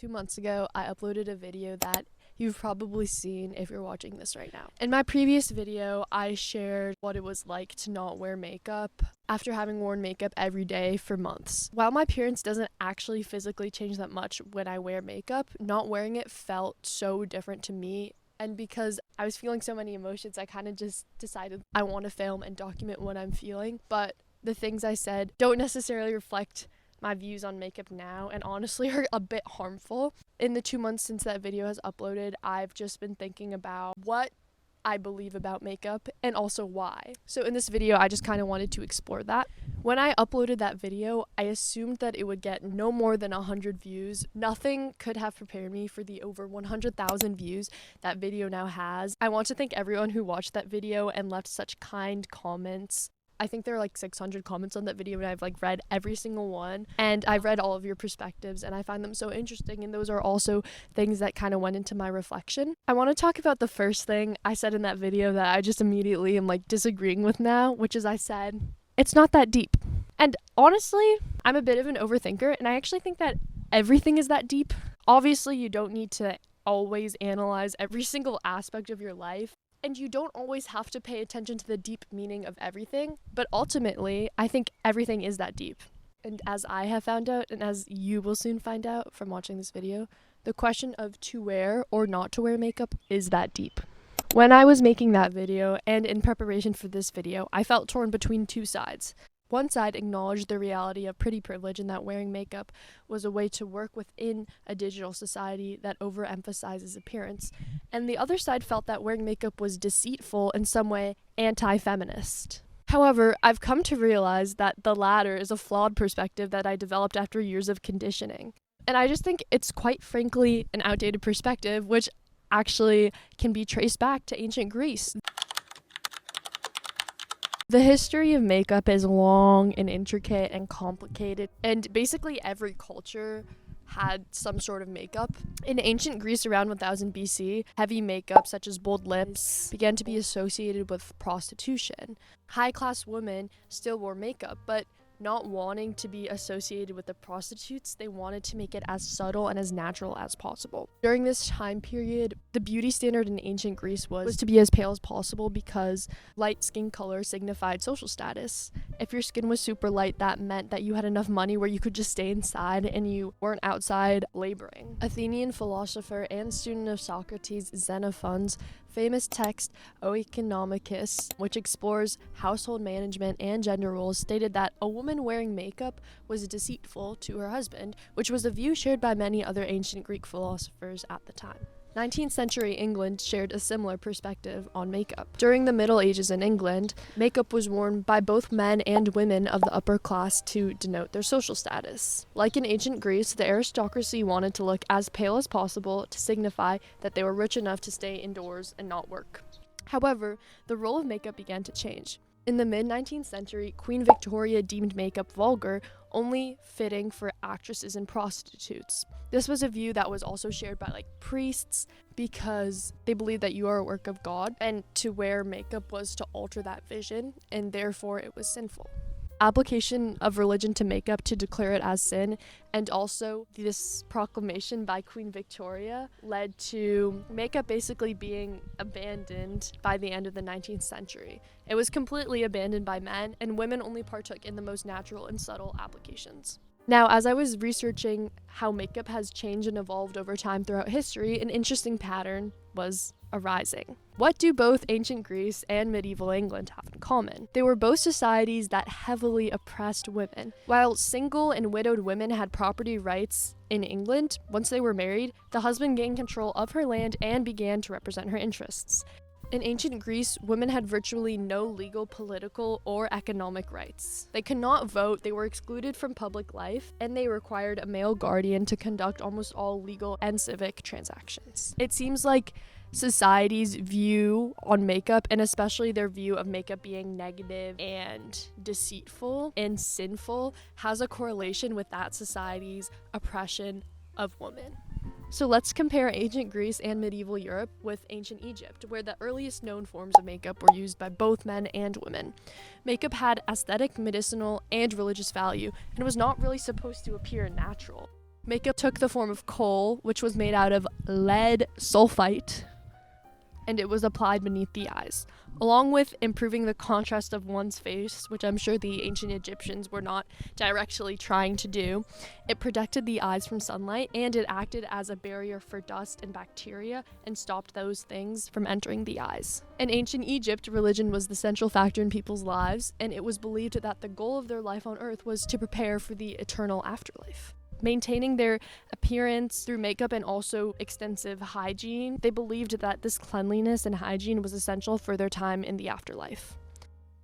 2 months ago, I uploaded a video that you've probably seen if you're watching this right now. In my previous video, I shared what it was like to not wear makeup after having worn makeup every day for months. While my appearance doesn't actually physically change that much when I wear makeup, not wearing it felt so different to me. And because I was feeling so many emotions, I kind of just decided I want to film and document what I'm feeling. But the things I said don't necessarily reflect my views on makeup now, and honestly are a bit harmful. In the 2 months since that video has uploaded, I've just been thinking about what I believe about makeup and also why. So in this video, I just kind of wanted to explore that. When I uploaded that video, I assumed that it would get no more than 100 views. Nothing could have prepared me for the over 100,000 views that video now has. I want to thank everyone who watched that video and left such kind comments. I think there are like 600 comments on that video, and I've read every single one, and I've read all of your perspectives, and I find them so interesting, and those are also things that kind of went into my reflection. I want to talk about the first thing I said in that video that I just immediately am disagreeing with now, which is I said, it's not that deep. And honestly, I'm a bit of an overthinker, and I actually think that everything is that deep. Obviously, you don't need to always analyze every single aspect of your life, and you don't always have to pay attention to the deep meaning of everything, but ultimately, I think everything is that deep. And as I have found out, and as you will soon find out from watching this video, the question of to wear or not to wear makeup is that deep. When I was making that video, and in preparation for this video, I felt torn between two sides. One side acknowledged the reality of pretty privilege and that wearing makeup was a way to work within a digital society that overemphasizes appearance, and the other side felt that wearing makeup was deceitful, in some way anti-feminist. However, I've come to realize that the latter is a flawed perspective that I developed after years of conditioning. And I just think it's quite frankly an outdated perspective, which actually can be traced back to ancient Greece. The history of makeup is long and intricate and complicated, and basically every culture had some sort of makeup. In ancient Greece around 1000 BC, heavy makeup such as bold lips began to be associated with prostitution. High-class women still wore makeup, but not wanting to be associated with the prostitutes, they wanted to make it as subtle and as natural as possible. During this time period, the beauty standard in ancient Greece was to be as pale as possible because light skin color signified social status. If your skin was super light, that meant that you had enough money where you could just stay inside and you weren't outside laboring. Athenian philosopher and student of Socrates, Xenophon's famous text Oikonomicus, which explores household management and gender roles, stated that a woman wearing makeup was deceitful to her husband, which was a view shared by many other ancient Greek philosophers at the time. 19th century England shared a similar perspective on makeup. During the Middle Ages in England, makeup was worn by both men and women of the upper class to denote their social status. Like in ancient Greece, the aristocracy wanted to look as pale as possible to signify that they were rich enough to stay indoors and not work. However, the role of makeup began to change. In the mid-19th century, Queen Victoria deemed makeup vulgar, only fitting for actresses and prostitutes. This was a view that was also shared by priests because they believed that you are a work of God, and to wear makeup was to alter that vision, and therefore it was sinful. Application of religion to makeup to declare it as sin, and also this proclamation by Queen Victoria led to makeup basically being abandoned by the end of the 19th century. It was completely abandoned by men, and women only partook in the most natural and subtle applications. Now, as I was researching how makeup has changed and evolved over time throughout history, an interesting pattern was arising. What do both ancient Greece and medieval England have in common? They were both societies that heavily oppressed women. While single and widowed women had property rights in England, once they were married, the husband gained control of her land and began to represent her interests. In ancient Greece, women had virtually no legal, political, or economic rights. They could not vote, they were excluded from public life, and they required a male guardian to conduct almost all legal and civic transactions. It seems like society's view on makeup, and especially their view of makeup being negative and deceitful and sinful, has a correlation with that society's oppression of women. So let's compare ancient Greece and medieval Europe with ancient Egypt, where the earliest known forms of makeup were used by both men and women. Makeup had aesthetic, medicinal, and religious value, and was not really supposed to appear natural. Makeup took the form of coal, which was made out of lead sulfite, and it was applied beneath the eyes. Along with improving the contrast of one's face, which I'm sure the ancient Egyptians were not directly trying to do, it protected the eyes from sunlight, and it acted as a barrier for dust and bacteria and stopped those things from entering the eyes. In ancient Egypt, religion was the central factor in people's lives, and it was believed that the goal of their life on earth was to prepare for the eternal afterlife. Maintaining their appearance through makeup and also extensive hygiene, they believed that this cleanliness and hygiene was essential for their time in the afterlife.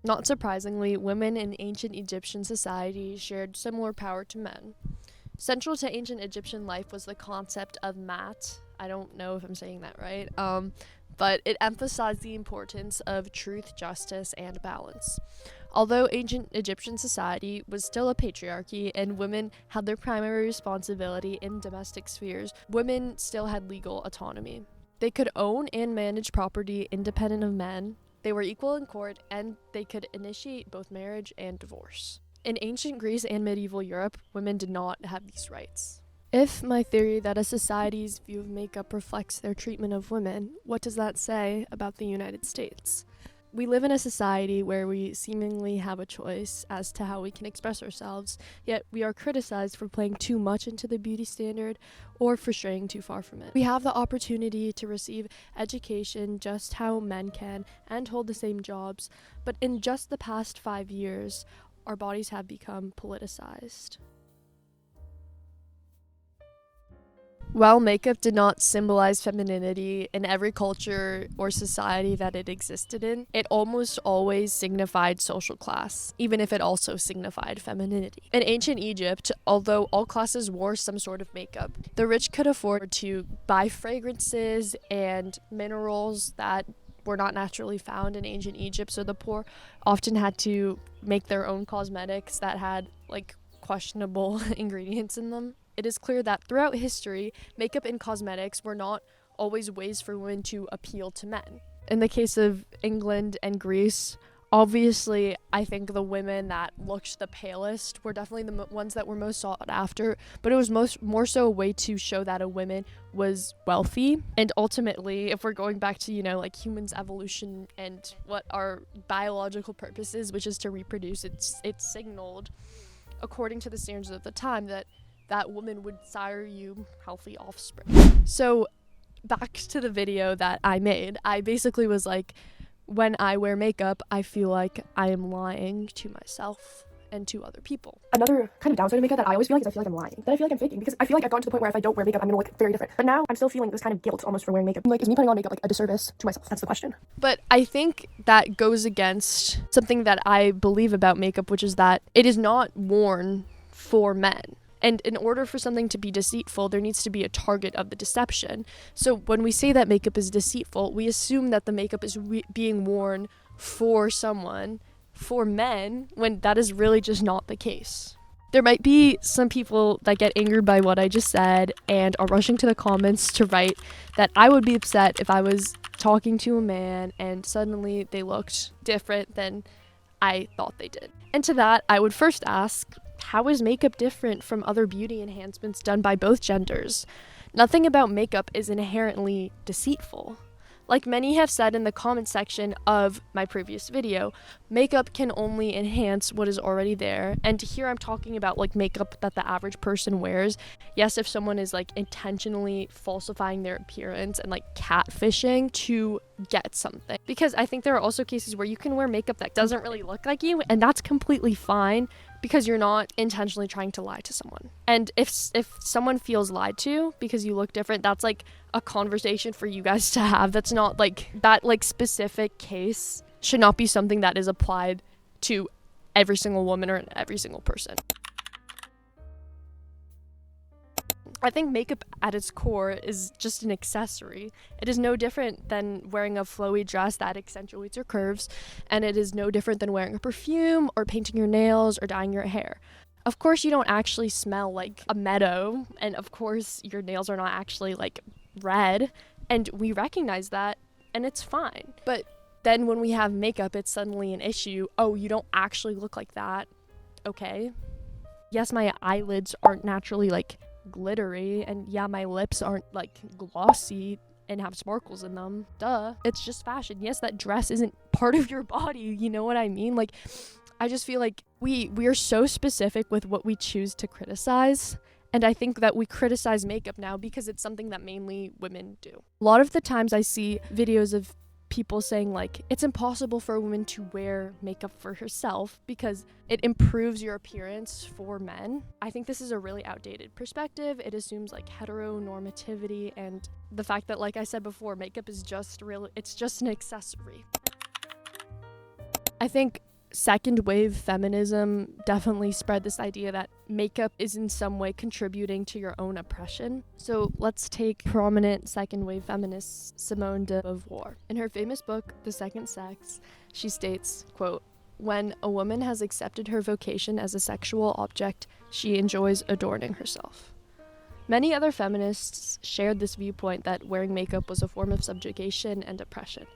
Not surprisingly, women in ancient Egyptian society shared similar power to men. Central to ancient Egyptian life was the concept of mat. I don't know if I'm saying that right, but it emphasized the importance of truth, justice, and balance. Although ancient Egyptian society was still a patriarchy and women had their primary responsibility in domestic spheres, women still had legal autonomy. They could own and manage property independent of men, they were equal in court, and they could initiate both marriage and divorce. In ancient Greece and medieval Europe, women did not have these rights. If my theory that a society's view of makeup reflects their treatment of women, what does that say about the United States? We live in a society where we seemingly have a choice as to how we can express ourselves, yet we are criticized for playing too much into the beauty standard or for straying too far from it. We have the opportunity to receive education just how men can and hold the same jobs, but in just the past 5 years, our bodies have become politicized. While makeup did not symbolize femininity in every culture or society that it existed in, it almost always signified social class, even if it also signified femininity. In ancient Egypt, although all classes wore some sort of makeup, the rich could afford to buy fragrances and minerals that were not naturally found in ancient Egypt, so the poor often had to make their own cosmetics that had questionable ingredients in them. It is clear that throughout history, makeup and cosmetics were not always ways for women to appeal to men. In the case of England and Greece, obviously, I think the women that looked the palest were definitely the ones that were most sought after, but it was more so a way to show that a woman was wealthy. And ultimately, if we're going back to, humans' evolution and what our biological purpose is, which is to reproduce, it signaled, according to the standards of the time, that woman would sire you healthy offspring. So back to the video that I made, I basically was like, when I wear makeup, I feel like I am lying to myself and to other people. Another kind of downside of makeup that I always feel like is I feel like I'm lying. That I feel like I'm faking, because I feel like I've gotten to the point where if I don't wear makeup, I'm gonna look very different. But now I'm still feeling this kind of guilt almost for wearing makeup. Is me putting on makeup a disservice to myself? That's the question. But I think that goes against something that I believe about makeup, which is that it is not worn for men. And in order for something to be deceitful, there needs to be a target of the deception. So when we say that makeup is deceitful, we assume that the makeup is being worn for someone, for men, when that is really just not the case. There might be some people that get angered by what I just said and are rushing to the comments to write that I would be upset if I was talking to a man and suddenly they looked different than I thought they did. And to that, I would first ask, how is makeup different from other beauty enhancements done by both genders? Nothing about makeup is inherently deceitful. Like many have said in the comment section of my previous video, makeup can only enhance what is already there. And here I'm talking about makeup that the average person wears. Yes, if someone is intentionally falsifying their appearance and catfishing to get something. Because I think there are also cases where you can wear makeup that doesn't really look like you, and that's completely fine because you're not intentionally trying to lie to someone. And if someone feels lied to because you look different, that's a conversation for you guys to have. That's not that specific case should not be something that is applied to every single woman or every single person. I think makeup at its core is just an accessory. It is no different than wearing a flowy dress that accentuates your curves, and it is no different than wearing a perfume or painting your nails or dyeing your hair. Of course, you don't actually smell like a meadow, and of course, your nails are not actually red, and we recognize that, and it's fine. But then when we have makeup, it's suddenly an issue. Oh, you don't actually look like that. Okay. Yes, my eyelids aren't naturally glittery, and yeah, my lips aren't like glossy and have sparkles in them. Duh. It's just fashion. Yes, that dress isn't part of your body. You know what I mean? Like, I just feel like we are so specific with what we choose to criticize. And I think that we criticize makeup now because it's something that mainly women do. A lot of the times I see videos of people saying like it's impossible for a woman to wear makeup for herself because it improves your appearance for men. I think this is a really outdated perspective. It assumes like heteronormativity and the fact that, like I said before, makeup is just it's just an accessory. I think second wave feminism definitely spread this idea that makeup is in some way contributing to your own oppression. So let's take prominent second wave feminist Simone de Beauvoir. In her famous book, The Second Sex, she states, quote, "When a woman has accepted her vocation as a sexual object, she enjoys adorning herself." Many other feminists shared this viewpoint that wearing makeup was a form of subjugation and oppression.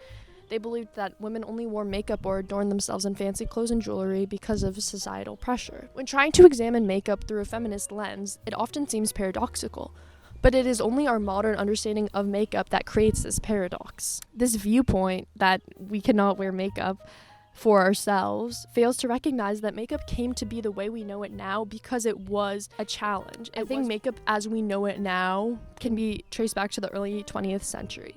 They believed that women only wore makeup or adorned themselves in fancy clothes and jewelry because of societal pressure. When trying to examine makeup through a feminist lens, it often seems paradoxical. But it is only our modern understanding of makeup that creates this paradox. This viewpoint that we cannot wear makeup for ourselves fails to recognize that makeup came to be the way we know it now because it was a challenge. I think makeup as we know it now can be traced back to the early 20th century.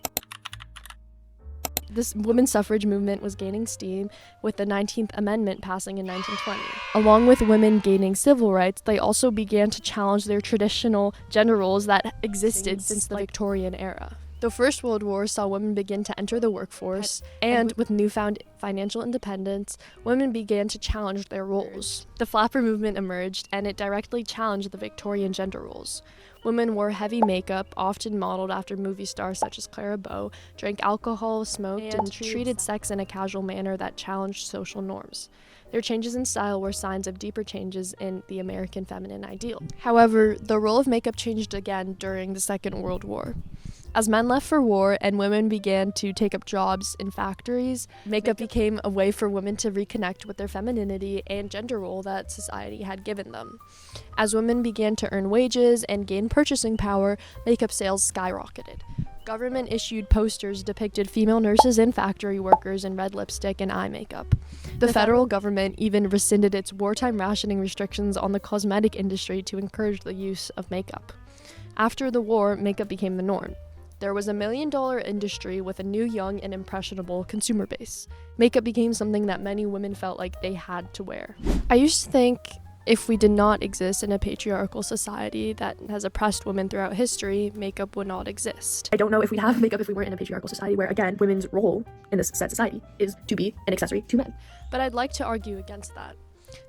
This women's suffrage movement was gaining steam with the 19th Amendment passing in 1920. Along with women gaining civil rights, they also began to challenge their traditional gender roles that existed since the Victorian era. The First World War saw women begin to enter the workforce, and with newfound financial independence, women began to challenge their roles. The flapper movement emerged, and it directly challenged the Victorian gender roles. Women wore heavy makeup, often modeled after movie stars such as Clara Bow, drank alcohol, smoked, and treated sex in a casual manner that challenged social norms. Their changes in style were signs of deeper changes in the American feminine ideal. However, the role of makeup changed again during the Second World War. As men left for war and women began to take up jobs in factories, makeup became a way for women to reconnect with their femininity and gender role that society had given them. As women began to earn wages and gain purchasing power, makeup sales skyrocketed. Government issued posters depicted female nurses and factory workers in red lipstick and eye makeup. The federal government even rescinded its wartime rationing restrictions on the cosmetic industry to encourage the use of makeup. After the war, makeup became the norm. There was a $1 million industry with a new, young, and impressionable consumer base. Makeup became something that many women felt like they had to wear. I used to think if we did not exist in a patriarchal society that has oppressed women throughout history, makeup would not exist. I don't know if we'd have makeup if we weren't in a patriarchal society where, again, women's role in this said society is to be an accessory to men. But I'd like to argue against that.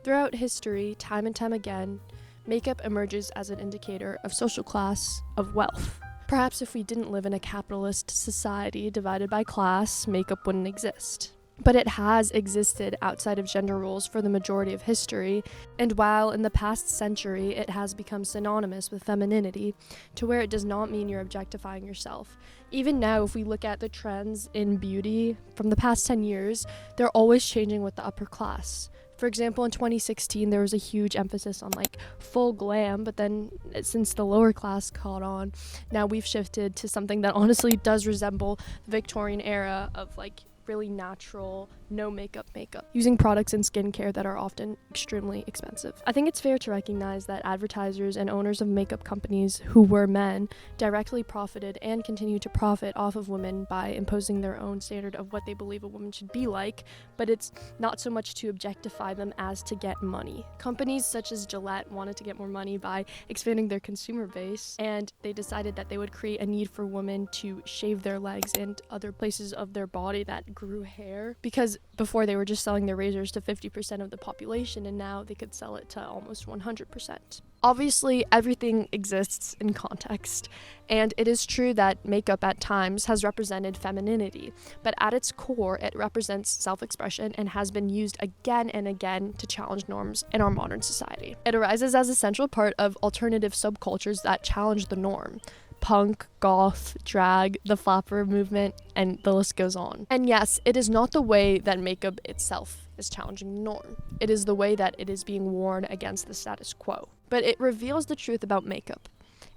Throughout history, time and time again, makeup emerges as an indicator of social class, of wealth. Perhaps if we didn't live in a capitalist society divided by class, makeup wouldn't exist. But it has existed outside of gender roles for the majority of history, and while in the past century it has become synonymous with femininity, to where it does not mean you're objectifying yourself. Even now, if we look at the trends in beauty from the past 10 years, they're always changing with the upper class. For example, in 2016, there was a huge emphasis on like full glam, but then since the lower class caught on, now we've shifted to something that honestly does resemble the Victorian era of like really natural, no makeup, using products and skincare that are often extremely expensive. I think it's fair to recognize that advertisers and owners of makeup companies who were men directly profited and continue to profit off of women by imposing their own standard of what they believe a woman should be like, but it's not so much to objectify them as to get money. Companies such as Gillette wanted to get more money by expanding their consumer base, and they decided that they would create a need for women to shave their legs and other places of their body that grew hair, because before they were just selling their razors to 50% of the population, and now they could sell it to almost 100%. Obviously, everything exists in context, and it is true that makeup at times has represented femininity, but at its core, it represents self-expression and has been used again and again to challenge norms in our modern society. It arises as a central part of alternative subcultures that challenge the norm. Punk, goth, drag, the flapper movement, and the list goes on. And yes, it is not the way that makeup itself is challenging the norm. It is the way that it is being worn against the status quo. But it reveals the truth about makeup.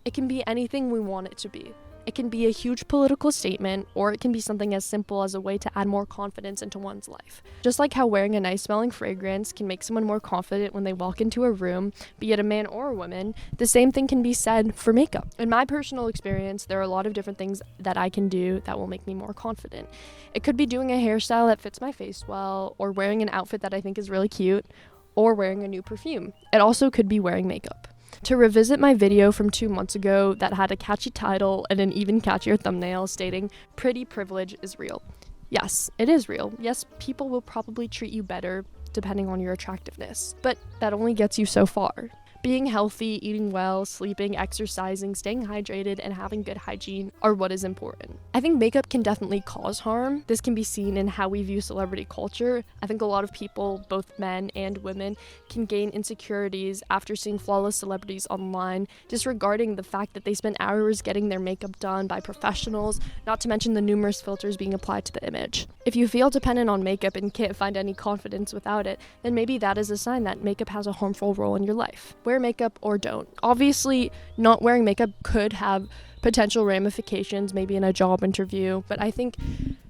It can be anything we want it to be. It can be a huge political statement, or it can be something as simple as a way to add more confidence into one's life. Just like how wearing a nice smelling fragrance can make someone more confident when they walk into a room, be it a man or a woman, the same thing can be said for makeup. In my personal experience, there are a lot of different things that I can do that will make me more confident. It could be doing a hairstyle that fits my face well, or wearing an outfit that I think is really cute, or wearing a new perfume. It also could be wearing makeup. To revisit my video from 2 months ago that had a catchy title and an even catchier thumbnail stating, "Pretty privilege is real." Yes, it is real. Yes, people will probably treat you better depending on your attractiveness, but that only gets you so far. Being healthy, eating well, sleeping, exercising, staying hydrated, and having good hygiene are what is important. I think makeup can definitely cause harm. This can be seen in how we view celebrity culture. I think a lot of people, both men and women, can gain insecurities after seeing flawless celebrities online, disregarding the fact that they spend hours getting their makeup done by professionals, not to mention the numerous filters being applied to the image. If you feel dependent on makeup and can't find any confidence without it, then maybe that is a sign that makeup has a harmful role in your life. Wear makeup or don't. Obviously, not wearing makeup could have potential ramifications, maybe in a job interview, but I think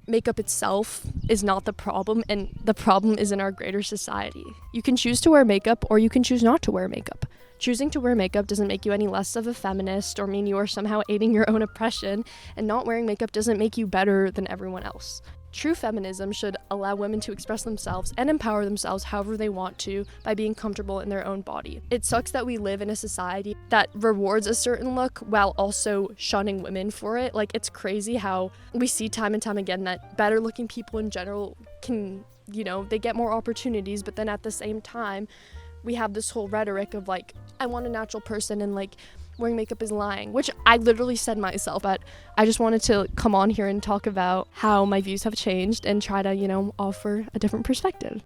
makeup itself is not the problem, and the problem is in our greater society. You can choose to wear makeup or you can choose not to wear makeup. Choosing to wear makeup doesn't make you any less of a feminist or mean you are somehow aiding your own oppression, and not wearing makeup doesn't make you better than everyone else. True feminism should allow women to express themselves and empower themselves however they want to by being comfortable in their own body. It sucks that we live in a society that rewards a certain look while also shunning women for it. Like, it's crazy how we see time and time again that better looking people in general can, they get more opportunities, but then at the same time, we have this whole rhetoric of like, I want a natural person, and like, wearing makeup is lying, which I literally said myself, but I just wanted to come on here and talk about how my views have changed and try to, offer a different perspective.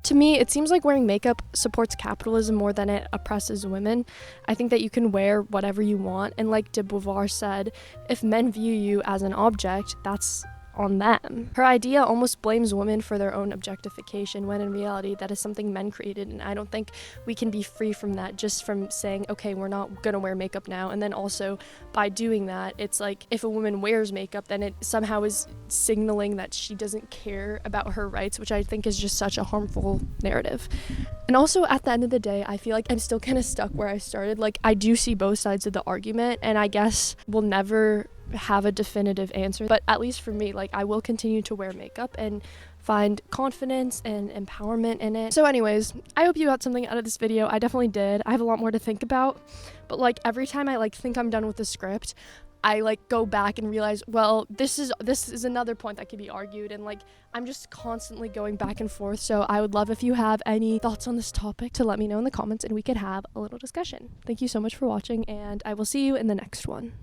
To me, it seems like wearing makeup supports capitalism more than it oppresses women. I think that you can wear whatever you want, and like de Beauvoir said, if men view you as an object, that's on them. Her idea almost blames women for their own objectification, when in reality that is something men created, and I don't think we can be free from that just from saying, okay, we're not gonna wear makeup now. And then also by doing that, it's like if a woman wears makeup, then it somehow is signaling that she doesn't care about her rights, which I think is just such a harmful narrative. And also at the end of the day, I feel like I'm still kind of stuck where I started. Like, I do see both sides of the argument, and I guess we'll never have a definitive answer, but at least for me, like, I will continue to wear makeup and find confidence and empowerment in it. So anyways, I hope you got something out of this video. I definitely did. I have a lot more to think about, but like every time I think I'm done with the script, I go back and realize, well, this is another point that could be argued, and I'm just constantly going back and forth. So I would love if you have any thoughts on this topic to let me know in the comments, and we could have a little discussion. Thank you so much for watching, and I will see you in the next one.